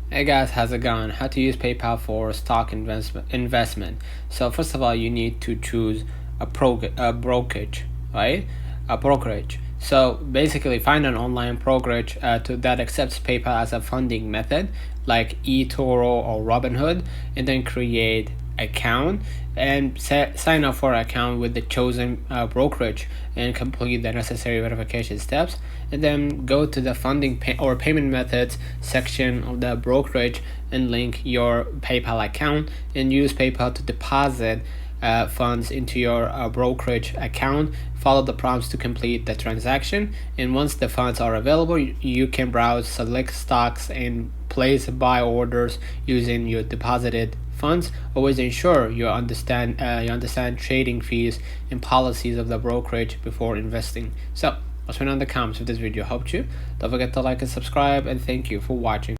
Hey guys, how's it going? How to use PayPal for stock investment. So first of all, you need to choose a brokerage, right? A brokerage. So basically, find an online brokerage that accepts PayPal as a funding method, like eToro or Robinhood, and then create account and sign up for an account with the chosen brokerage and complete the necessary verification steps, and then go to the funding or payment methods section of the brokerage and link your PayPal account and use PayPal to deposit funds into your brokerage account. Follow the prompts to complete the transaction, and once the funds are available, you can browse select stocks and place buy orders using your deposited funds. Always ensure you understand trading fees and policies of the brokerage before investing. So let me know in the comments if this video helped you. Don't forget to like and subscribe, and thank you for watching.